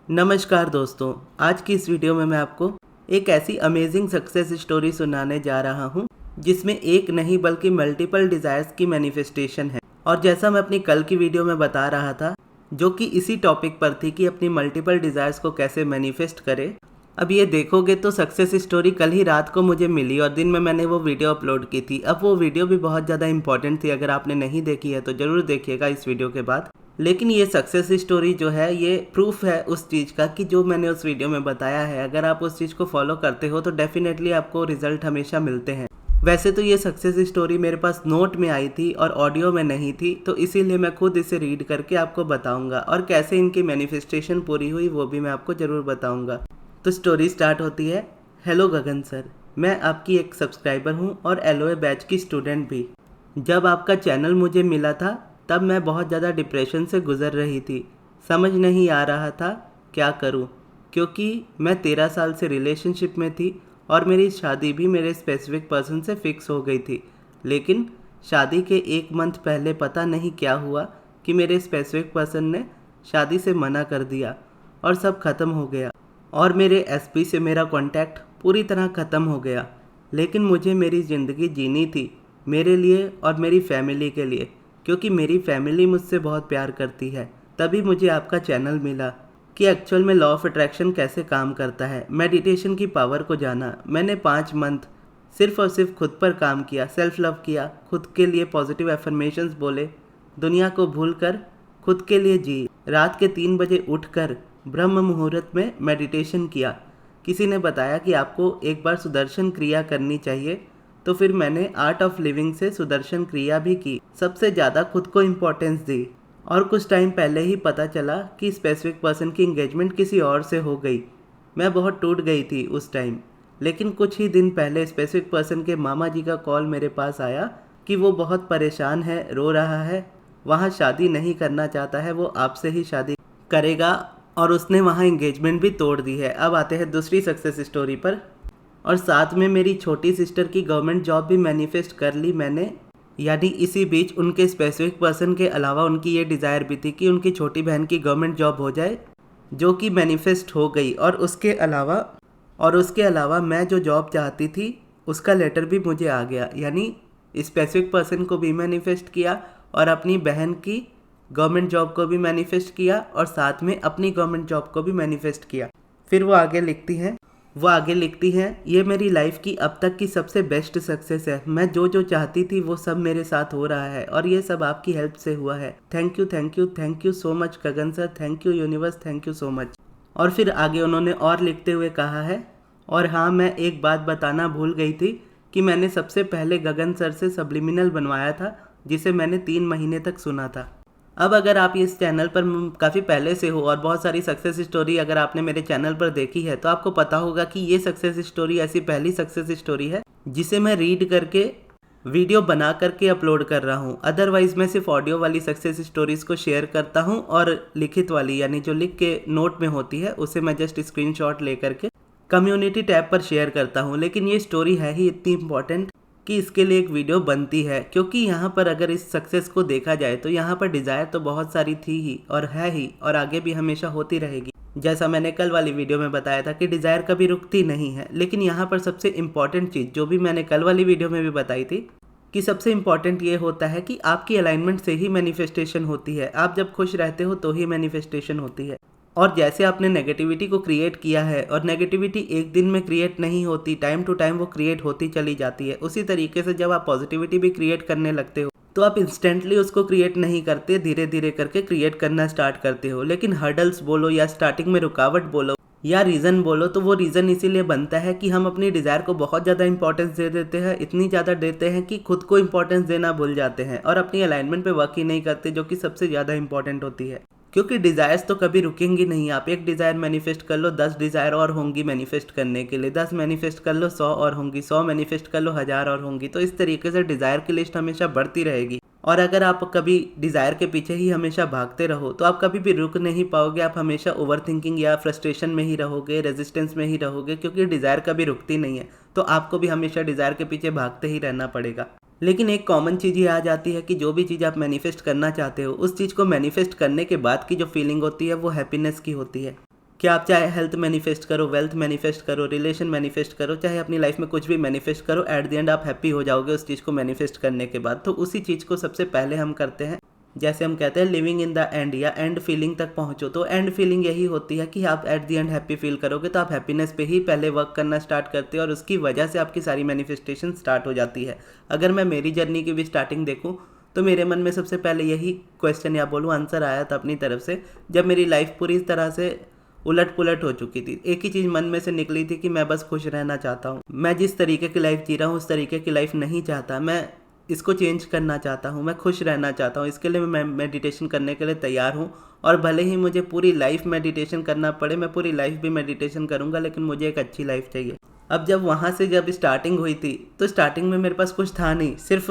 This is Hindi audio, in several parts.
नमस्कार दोस्तों, आज की इस वीडियो में मैं आपको एक ऐसी अमेजिंग सक्सेस स्टोरी सुनाने जा रहा हूं जिसमें एक नहीं बल्कि मल्टीपल डिज़ायर्स की मैनिफेस्टेशन है। और जैसा मैं अपनी कल की वीडियो में बता रहा था, जो कि इसी टॉपिक पर थी कि अपनी मल्टीपल डिज़ायर्स को कैसे मैनिफेस्ट करें। अब ये देखोगे तो सक्सेस स्टोरी कल ही रात को मुझे मिली और दिन में मैंने वो वीडियो अपलोड की थी। अब वो वीडियो भी बहुत ज़्यादा इंपॉर्टेंट थी, अगर आपने नहीं देखी है तो ज़रूर देखिएगा इस वीडियो के बाद। लेकिन ये सक्सेस स्टोरी जो है ये प्रूफ है उस चीज़ का कि जो मैंने उस वीडियो में बताया है, अगर आप उस चीज़ को फॉलो करते हो तो डेफिनेटली आपको रिजल्ट हमेशा मिलते हैं। वैसे तो ये सक्सेस स्टोरी मेरे पास नोट में आई थी और ऑडियो में नहीं थी, तो इसीलिए मैं खुद इसे रीड करके आपको बताऊंगा और कैसे इनकी मैनिफेस्टेशन पूरी हुई वो भी मैं आपको ज़रूर बताऊंगा। तो स्टोरी स्टार्ट होती है। हेलो गगन सर, मैं आपकी एक सब्सक्राइबर हूँ और एलओए बैच की स्टूडेंट भी। जब आपका चैनल मुझे मिला था तब मैं बहुत ज़्यादा डिप्रेशन से गुज़र रही थी। समझ नहीं आ रहा था क्या करूं, क्योंकि मैं 13 साल से रिलेशनशिप में थी और मेरी शादी भी मेरे स्पेसिफिक पर्सन से फिक्स हो गई थी। लेकिन शादी के एक मंथ पहले पता नहीं क्या हुआ कि मेरे स्पेसिफिक पर्सन ने शादी से मना कर दिया और सब ख़त्म हो गया और मेरे एसपी से मेरा कांटेक्ट पूरी तरह ख़त्म हो गया। लेकिन मुझे मेरी ज़िंदगी जीनी थी, मेरे लिए और मेरी फैमिली के लिए, क्योंकि मेरी फैमिली मुझसे बहुत प्यार करती है। तभी मुझे आपका चैनल मिला कि एक्चुअल में लॉ ऑफ अट्रैक्शन कैसे काम करता है, मेडिटेशन की पावर को जाना। मैंने 5 मंथ सिर्फ और सिर्फ खुद पर काम किया, सेल्फ लव किया, खुद के लिए पॉजिटिव एफर्मेशंस बोले, दुनिया को भूलकर खुद के लिए जी। रात के 3 बजे उठकर ब्रह्म मुहूर्त में मेडिटेशन किया। किसी ने बताया कि आपको एक बार सुदर्शन क्रिया करनी चाहिए, तो फिर मैंने आर्ट ऑफ लिविंग से सुदर्शन क्रिया भी की। सबसे ज़्यादा खुद को इम्पोर्टेंस दी और कुछ टाइम पहले ही पता चला कि स्पेसिफिक पर्सन की इंगेजमेंट किसी और से हो गई। मैं बहुत टूट गई थी उस टाइम। लेकिन कुछ ही दिन पहले स्पेसिफिक पर्सन के मामा जी का कॉल मेरे पास आया कि वो बहुत परेशान है, रो रहा है, वहाँ शादी नहीं करना चाहता है, वो आपसे ही शादी करेगा और उसने वहाँ इंगेजमेंट भी तोड़ दी है। अब आते हैं दूसरी सक्सेस स्टोरी पर। और साथ में मेरी छोटी सिस्टर की गवर्नमेंट जॉब भी मैनिफेस्ट कर ली मैंने। यानी इसी बीच उनके स्पेसिफिक पर्सन के अलावा उनकी ये डिज़ायर भी थी कि उनकी छोटी बहन की गवर्नमेंट जॉब हो जाए, जो कि मैनिफेस्ट हो गई। और उसके अलावा मैं जो जॉब चाहती थी उसका लेटर भी मुझे आ गया। यानी स्पेसिफिक पर्सन को भी मैनिफेस्ट किया और अपनी बहन की गवर्नमेंट जॉब को भी मैनिफेस्ट किया और साथ में अपनी गवर्नमेंट जॉब को भी मैनिफेस्ट किया। फिर वो आगे लिखती हैं, ये मेरी लाइफ की अब तक की सबसे बेस्ट सक्सेस है। मैं जो जो चाहती थी वो सब मेरे साथ हो रहा है और ये सब आपकी हेल्प से हुआ है। Thank you thank you thank you so much Gagan sir, thank you universe, thank you so much. और फिर आगे उन्होंने और लिखते हुए कहा है, और हाँ, मैं एक बात बताना भूल गई थी कि मैंने सबसे पहले गगन सर से सब्लिमिनल बनवाया था, जिसे मैंने 3 महीने तक सुना था। अब अगर आप इस चैनल पर काफ़ी पहले से हो और बहुत सारी सक्सेस स्टोरी अगर आपने मेरे चैनल पर देखी है तो आपको पता होगा कि ये सक्सेस स्टोरी ऐसी पहली सक्सेस स्टोरी है जिसे मैं रीड करके वीडियो बना करके अपलोड कर रहा हूँ। अदरवाइज़ मैं सिर्फ ऑडियो वाली सक्सेस स्टोरीज़ को शेयर करता हूँ और लिखित वाली, यानी जो लिख के नोट में होती है, उसे मैं जस्ट स्क्रीनशॉट ले करके कम्युनिटी टैब पर शेयर करता हूँ। लेकिन ये स्टोरी है ही इतनी इम्पॉर्टेंट कि इसके लिए एक वीडियो बनती है, क्योंकि यहाँ पर अगर इस सक्सेस को देखा जाए तो यहाँ पर डिज़ायर तो बहुत सारी थी ही और है ही और आगे भी हमेशा होती रहेगी। जैसा मैंने कल वाली वीडियो में बताया था कि डिज़ायर कभी रुकती नहीं है। लेकिन यहाँ पर सबसे इम्पॉर्टेंट चीज़ जो भी मैंने कल वाली वीडियो में भी बताई थी कि सबसे इम्पॉर्टेंट ये होता है कि आपकी अलाइनमेंट से ही मैनिफेस्टेशन होती है। आप जब खुश रहते हो तो ही मैनिफेस्टेशन होती है। और जैसे आपने नेगेटिविटी को क्रिएट किया है, और नेगेटिविटी एक दिन में क्रिएट नहीं होती, टाइम टू टाइम वो क्रिएट होती चली जाती है। उसी तरीके से जब आप पॉजिटिविटी भी क्रिएट करने लगते हो तो आप इंस्टेंटली उसको क्रिएट नहीं करते, धीरे धीरे करके क्रिएट करना स्टार्ट करते हो। लेकिन हर्डल्स बोलो या स्टार्टिंग में रुकावट बोलो या रीज़न बोलो, तो वो रीज़न इसीलिए बनता है कि हम अपनी डिज़ायर को बहुत ज़्यादा इंपॉर्टेंस दे देते हैं, इतनी ज़्यादा देते हैं कि खुद को इंपॉर्टेंस देना भूल जाते हैं और अपनी अलाइनमेंट पे वर्क ही नहीं करते, जो कि सबसे ज़्यादा इंपॉर्टेंट होती है। क्योंकि डिज़ायर्स तो कभी रुकेंगी नहीं। आप एक डिज़ायर मैनिफेस्ट कर लो, 10 डिज़ायर और होंगी मैनिफेस्ट करने के लिए, 10 मैनिफेस्ट कर लो 100 और होंगी, 100 मैनिफेस्ट कर लो 1000 और होंगी। तो इस तरीके से डिज़ायर की लिस्ट हमेशा बढ़ती रहेगी। और अगर आप कभी डिज़ायर के पीछे ही हमेशा भागते रहो तो आप कभी भी रुक नहीं पाओगे। आप हमेशा ओवर थिंकिंग या फ्रस्ट्रेशन में ही रहोगे, रेजिस्टेंस में ही रहोगे, क्योंकि डिज़ायर कभी रुकती नहीं है। तो आपको भी हमेशा डिज़ायर के पीछे भागते ही रहना पड़ेगा। लेकिन एक कॉमन चीज़ ये आ जाती है कि जो भी चीज़ आप मैनिफेस्ट करना चाहते हो, उस चीज़ को मैनिफेस्ट करने के बाद की जो फीलिंग होती है वो हैप्पीनेस की होती है। कि आप चाहे हेल्थ मैनिफेस्ट करो, वेल्थ मैनिफेस्ट करो, रिलेशन मैनिफेस्ट करो, चाहे अपनी लाइफ में कुछ भी मैनिफेस्ट करो, एट द एंड आप हैप्पी हो जाओगे उस चीज़ को मैनिफेस्ट करने के बाद। तो उसी चीज़ को सबसे पहले हम करते हैं, जैसे हम कहते हैं लिविंग इन द एंड, या एंड फीलिंग तक पहुंचो। तो एंड फीलिंग यही होती है कि आप at the end happy feel करोगे, तो आप हैप्पीनेस पे ही पहले वर्क करना स्टार्ट करते हो और उसकी वजह से आपकी सारी मैनिफेस्टेशन स्टार्ट हो जाती है। अगर मैं मेरी जर्नी की भी स्टार्टिंग देखूँ तो मेरे मन में सबसे पहले यही क्वेश्चन या बोलूँ आंसर आया था अपनी तरफ से, जब मेरी लाइफ पूरी तरह से उलट पुलट हो चुकी थी। एक ही चीज़ मन में से निकली थी कि मैं बस खुश रहना चाहता हूँ, मैं जिस तरीके की लाइफ जी रहा हूँ उस तरीके की लाइफ नहीं चाहता, मैं इसको चेंज करना चाहता हूँ, मैं खुश रहना चाहता हूँ। इसके लिए मैं मेडिटेशन करने के लिए तैयार हूँ, और भले ही मुझे पूरी लाइफ मेडिटेशन करना पड़े, मैं पूरी लाइफ भी मेडिटेशन करूँगा, लेकिन मुझे एक अच्छी लाइफ चाहिए। अब जब वहाँ से जब स्टार्टिंग हुई थी, तो स्टार्टिंग में मेरे पास कुछ था नहीं, सिर्फ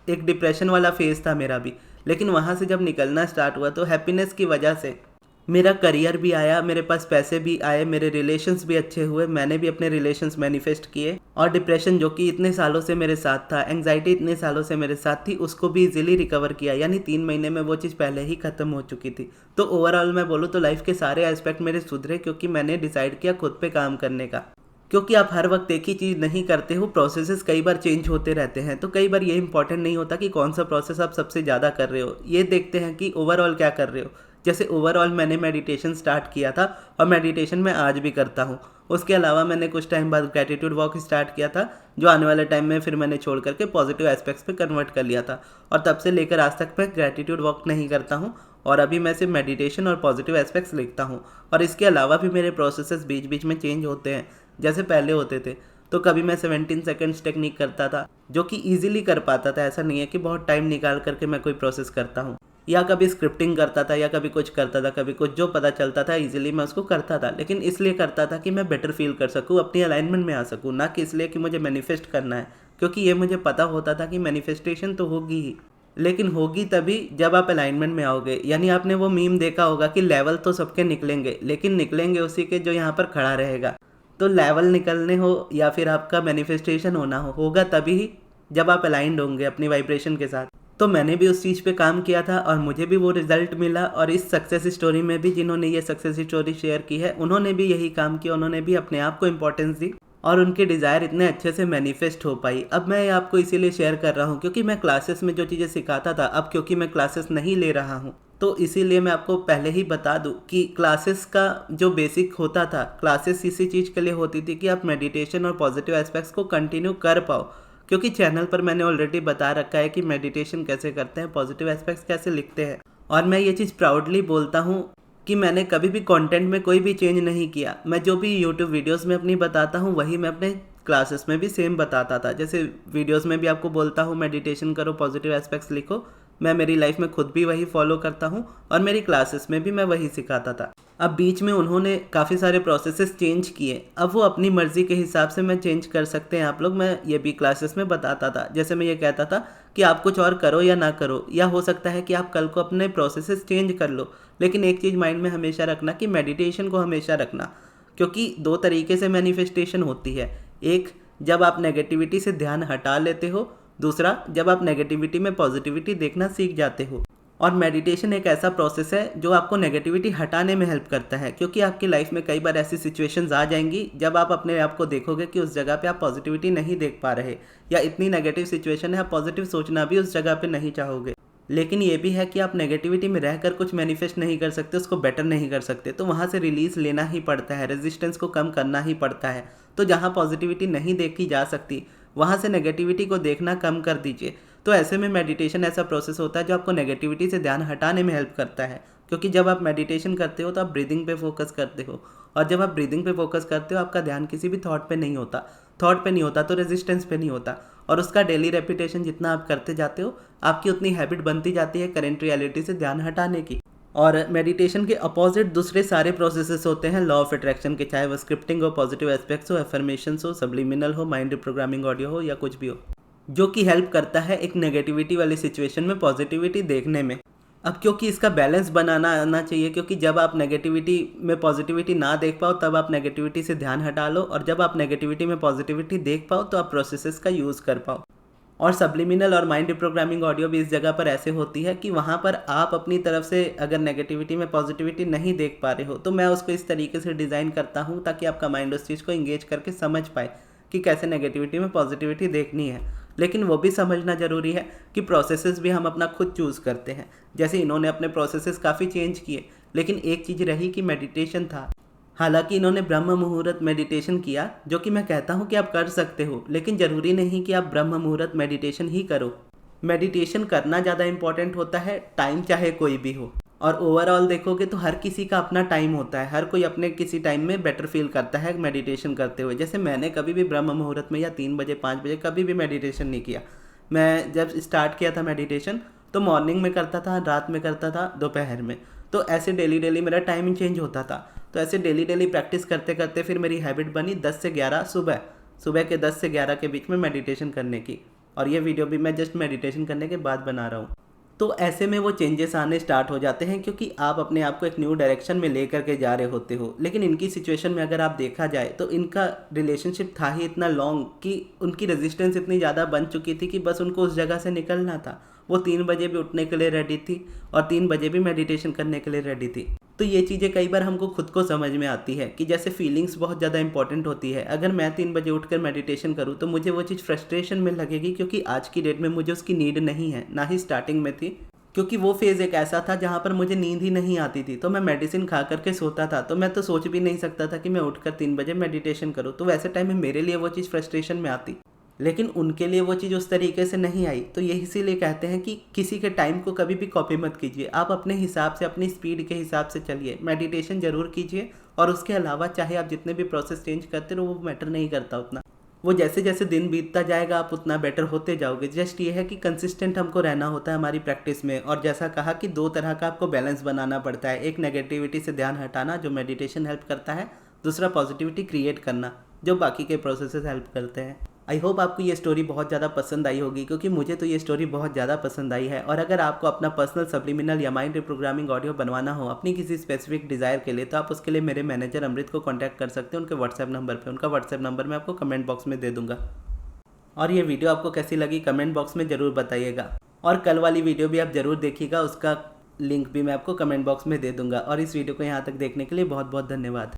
एक डिप्रेशन वाला फेज़ था मेरा भी। लेकिन वहाँ से जब निकलना स्टार्ट हुआ तो हैप्पीनेस की वजह से मेरा करियर भी आया, मेरे पास पैसे भी आए, मेरे रिलेशंस भी अच्छे हुए, मैंने भी अपने रिलेशंस मैनिफेस्ट किए, और डिप्रेशन जो कि इतने सालों से मेरे साथ था, एंग्जाइटी इतने सालों से मेरे साथ थी, उसको भी इजीली रिकवर किया। यानी 3 महीने में वो चीज़ पहले ही ख़त्म हो चुकी थी। तो ओवरऑल मैं बोलूँ तो लाइफ के सारे एस्पेक्ट मेरे सुधरे, क्योंकि मैंने डिसाइड किया खुद पे काम करने का। क्योंकि आप हर वक्त एक ही चीज़ नहीं करते हो, प्रोसेसेस कई बार चेंज होते रहते हैं। तो कई बार ये इंपॉर्टेंट नहीं होता कि कौन सा प्रोसेस आप सबसे ज़्यादा कर रहे हो, ये देखते हैं कि ओवरऑल क्या कर रहे हो। जैसे ओवरऑल मैंने मेडिटेशन स्टार्ट किया था, और मेडिटेशन मैं आज भी करता हूँ। उसके अलावा मैंने कुछ टाइम बाद ग्रैटिट्यूड वॉक स्टार्ट किया था, जो आने वाले टाइम में फिर मैंने छोड़ करके पॉजिटिव एस्पेक्ट्स पे कन्वर्ट कर लिया था, और तब से लेकर आज तक मैं ग्रैटिट्यूड वॉक नहीं करता हूँ, और अभी मैं सिर्फ मेडिटेशन और पॉजिटिव एस्पेक्ट्स लिखता हूँ। और इसके अलावा भी मेरे प्रोसेसेस बीच बीच में चेंज होते हैं। जैसे पहले होते थे तो कभी मैं 17 सेकंड्स टेक्निक करता था, जो कि इजीली कर पाता था, ऐसा नहीं है कि बहुत टाइम निकाल करके मैं कोई प्रोसेस करता हूँ, या कभी स्क्रिप्टिंग करता था, या कभी कुछ करता था, कभी कुछ, जो पता चलता था इजीली मैं उसको करता था। लेकिन इसलिए करता था कि मैं बेटर फील कर सकूँ, अपनी अलाइनमेंट में आ सकूँ, ना कि इसलिए कि मुझे मैनिफेस्ट करना है। क्योंकि ये मुझे पता होता था कि मैनिफेस्टेशन तो होगी ही, लेकिन होगी तभी जब आप अलाइनमेंट में आओगे। यानी आपने वो मीम देखा होगा कि लेवल तो सबके निकलेंगे, लेकिन निकलेंगे उसी के जो यहाँ पर खड़ा रहेगा। तो लेवल निकलने हो या फिर आपका मैनिफेस्टेशन होना होगा तभी जब आप अलाइंड होंगे अपनी वाइब्रेशन के साथ। तो मैंने भी उस चीज़ पे काम किया था, और मुझे भी वो रिजल्ट मिला। और इस सक्सेस स्टोरी में भी जिन्होंने ये सक्सेस स्टोरी शेयर की है, उन्होंने भी यही काम किया, उन्होंने भी अपने आप को इम्पोर्टेंस दी, और उनके डिज़ायर इतने अच्छे से मैनिफेस्ट हो पाई। अब मैं आपको इसीलिए शेयर कर रहा हूँ क्योंकि मैं क्लासेस में जो चीज़ें सिखाता था, अब क्योंकि मैं क्लासेस नहीं ले रहा हूँ, तो इसीलिए मैं आपको पहले ही बता दूं कि क्लासेस का जो बेसिक होता था, क्लासेस इसी चीज़ के लिए होती थी कि आप मेडिटेशन और पॉजिटिव एस्पेक्ट्स को कंटिन्यू कर पाओ। क्योंकि चैनल पर मैंने ऑलरेडी बता रखा है कि मेडिटेशन कैसे करते हैं, पॉजिटिव एस्पेक्ट्स कैसे लिखते हैं, और मैं ये चीज़ प्राउडली बोलता हूँ कि मैंने कभी भी कंटेंट में कोई भी चेंज नहीं किया। मैं जो भी यूट्यूब वीडियोस में अपनी बताता हूँ वही मैं अपने क्लासेस में भी सेम बताता था। जैसे वीडियोस में भी आपको बोलता हूँ मेडिटेशन करो, पॉजिटिव एस्पेक्ट्स लिखो, मैं मेरी लाइफ में खुद भी वही फॉलो करता हूँ, और मेरी क्लासेस में भी मैं वही सिखाता था। अब बीच में उन्होंने काफ़ी सारे प्रोसेसेस चेंज किए, अब वो अपनी मर्ज़ी के हिसाब से मैं चेंज कर सकते हैं आप लोग। मैं ये भी क्लासेस में बताता था, जैसे मैं ये कहता था कि आप कुछ और करो या ना करो, या हो सकता है कि आप कल को अपने प्रोसेसेस चेंज कर लो, लेकिन एक चीज़ माइंड में हमेशा रखना कि मेडिटेशन को हमेशा रखना। क्योंकि 2 तरीके से मैनिफेस्टेशन होती है, एक जब आप नेगेटिविटी से ध्यान हटा लेते हो, दूसरा जब आप नेगेटिविटी में पॉजिटिविटी देखना सीख जाते हो। और मेडिटेशन एक ऐसा प्रोसेस है जो आपको नेगेटिविटी हटाने में हेल्प करता है, क्योंकि आपकी लाइफ में कई बार ऐसी सिचुएशंस आ जाएंगी जब आप अपने आप को देखोगे कि उस जगह पे आप पॉजिटिविटी नहीं देख पा रहे, या इतनी नेगेटिव सिचुएशन है आप पॉजिटिव सोचना भी उस जगह पे नहीं चाहोगे। लेकिन ये भी है कि आप नेगेटिविटी में रहकर कुछ मैनिफेस्ट नहीं कर सकते, उसको बेटर नहीं कर सकते, तो वहाँ से रिलीज़ लेना ही पड़ता है, रेजिस्टेंस को कम करना ही पड़ता है। तो जहाँ पॉजिटिविटी नहीं देखी जा सकती वहाँ से नेगेटिविटी को देखना कम कर दीजिए। तो ऐसे में मेडिटेशन ऐसा प्रोसेस होता है जो आपको नेगेटिविटी से ध्यान हटाने में हेल्प करता है। क्योंकि जब आप मेडिटेशन करते हो तो आप ब्रीदिंग पे फोकस करते हो, और जब आप ब्रीदिंग पे फोकस करते हो आपका ध्यान किसी भी थॉट पे नहीं होता, तो रेजिस्टेंस पे नहीं होता, और उसका डेली रेपिटेशन जितना आप करते जाते हो आपकी उतनी हैबिट बनती जाती है करेंट रियलिटी से ध्यान हटाने की। और मेडिटेशन के अपोजिट दूसरे सारे प्रोसेसेस होते हैं लॉ ऑफ अट्रैक्शन के, चाहे वो स्क्रिप्टिंग हो, पॉजिटिव एस्पेक्ट्स हो, एफर्मेशंस हो, सब्लिमिनल हो, माइंड रिप्रोग्रामिंग ऑडियो हो, या कुछ भी हो, जो कि हेल्प करता है एक नेगेटिविटी वाली सिचुएशन में पॉजिटिविटी देखने में। अब क्योंकि इसका बैलेंस बनाना आना चाहिए, क्योंकि जब आप नेगेटिविटी में पॉजिटिविटी ना देख पाओ तब आप नेगेटिविटी से ध्यान हटा लो, और जब आप नेगेटिविटी में पॉजिटिविटी देख पाओ तो आप प्रोसेसेस का यूज़ कर पाओ। और सब्लिमिनल और माइंड रिप्रोग्रामिंग ऑडियो भी इस जगह पर ऐसे होती है कि वहाँ पर आप अपनी तरफ से अगर नेगेटिविटी में पॉजिटिविटी नहीं देख पा रहे हो तो मैं उसको इस तरीके से डिज़ाइन करता हूँ ताकि आपका माइंड उस चीज़ को इंगेज करके समझ पाए कि कैसे नेगेटिविटी में पॉजिटिविटी देखनी है। लेकिन वो भी समझना ज़रूरी है कि प्रोसेसेस भी हम अपना खुद चूज़ करते हैं। जैसे इन्होंने अपने प्रोसेसेस काफ़ी चेंज किए, लेकिन एक चीज़ रही कि मेडिटेशन था। हालांकि इन्होंने ब्रह्म मुहूर्त मेडिटेशन किया, जो कि मैं कहता हूँ कि आप कर सकते हो, लेकिन ज़रूरी नहीं कि आप ब्रह्म मुहूर्त मेडिटेशन ही करो। मेडिटेशन करना ज़्यादा इम्पॉर्टेंट होता है, टाइम चाहे कोई भी हो। और ओवरऑल देखोगे तो हर किसी का अपना टाइम होता है, हर कोई अपने किसी टाइम में बेटर फील करता है मेडिटेशन करते हुए। जैसे मैंने कभी भी ब्रह्म मुहूर्त में या 3 बजे 5 बजे कभी भी मेडिटेशन नहीं किया। मैं जब स्टार्ट किया था मेडिटेशन तो मॉर्निंग में करता था, रात में करता था, दोपहर में। तो ऐसे डेली मेरा टाइमिंग चेंज होता था। तो ऐसे डेली प्रैक्टिस करते करते फिर मेरी हैबिट बनी 10 से 11 सुबह के 10 से 11 के बीच में मेडिटेशन करने की। और ये वीडियो भी मैं जस्ट मेडिटेशन करने के बाद बना रहा हूँ। तो ऐसे में वो चेंजेस आने स्टार्ट हो जाते हैं क्योंकि आप अपने आप को एक न्यू डायरेक्शन में लेकर के जा रहे होते हो। लेकिन इनकी सिचुएशन में अगर आप देखा जाए तो इनका रिलेशनशिप था ही इतना लॉन्ग कि उनकी रेजिस्टेंस इतनी ज़्यादा बन चुकी थी कि बस उनको उस जगह से निकलना था। वो 3 बजे भी उठने के लिए रेडी थी और 3 बजे भी मेडिटेशन करने के लिए रेडी थी। तो ये चीज़ें कई बार हमको खुद को समझ में आती है कि जैसे फीलिंग्स बहुत ज़्यादा इंपॉर्टेंट होती है। अगर मैं 3 बजे उठकर मेडिटेशन करूँ तो मुझे वो चीज़ फ्रस्ट्रेशन में लगेगी क्योंकि आज की डेट में मुझे उसकी नीड नहीं है, ना ही स्टार्टिंग में थी। क्योंकि वो फेज़ एक ऐसा था जहाँ पर मुझे नींद ही नहीं आती थी, तो मैं मेडिसिन खा करके सोता था। तो मैं तो सोच भी नहीं सकता था कि मैं उठकर 3 बजे मेडिटेशन करूँ। तो वैसे टाइम में मेरे लिए वो चीज़ फ्रस्ट्रेशन में आती, लेकिन उनके लिए वो चीज़ उस तरीके से नहीं आई। तो ये इसीलिए कहते हैं कि किसी के टाइम को कभी भी कॉपी मत कीजिए। आप अपने हिसाब से, अपनी स्पीड के हिसाब से चलिए, मेडिटेशन ज़रूर कीजिए। और उसके अलावा चाहे आप जितने भी प्रोसेस चेंज करते रहो, वो मैटर नहीं करता उतना। वो जैसे जैसे दिन बीतता जाएगा आप उतना बेटर होते जाओगे। जस्ट ये है कि कंसिस्टेंट हमको रहना होता है हमारी प्रैक्टिस में। और जैसा कहा कि 2 तरह का आपको बैलेंस बनाना पड़ता है। एक नेगेटिविटी से ध्यान हटाना, जो मेडिटेशन हेल्प करता है। दूसरा पॉजिटिविटी क्रिएट करना, जो बाकी के प्रोसेसेस हेल्प करते हैं। आई होप आपको ये स्टोरी बहुत ज़्यादा पसंद आई होगी, क्योंकि मुझे तो ये स्टोरी बहुत ज़्यादा पसंद आई है। और अगर आपको अपना पर्सनल सब्लिमिनल या माइंड रिप्रोग्रामिंग ऑडियो बनवाना हो अपनी किसी स्पेसिफिक डिज़ायर के लिए, तो आप उसके लिए मेरे मैनेजर अमृत को कॉन्टैक्ट कर सकते हैं उनके व्हाट्सएप नंबर पर। उनका व्हाट्सएप नंबर मैं आपको कमेंट बॉक्स में दे दूँगा। और ये वीडियो आपको कैसी लगी कमेंट बॉक्स में ज़रूर बताइएगा। और कल वाली वीडियो भी आप ज़रूर देखिएगा, उसका लिंक भी मैं आपको कमेंट बॉक्स में दे दूँगा। और इस वीडियो को यहाँ तक देखने के लिए बहुत बहुत धन्यवाद।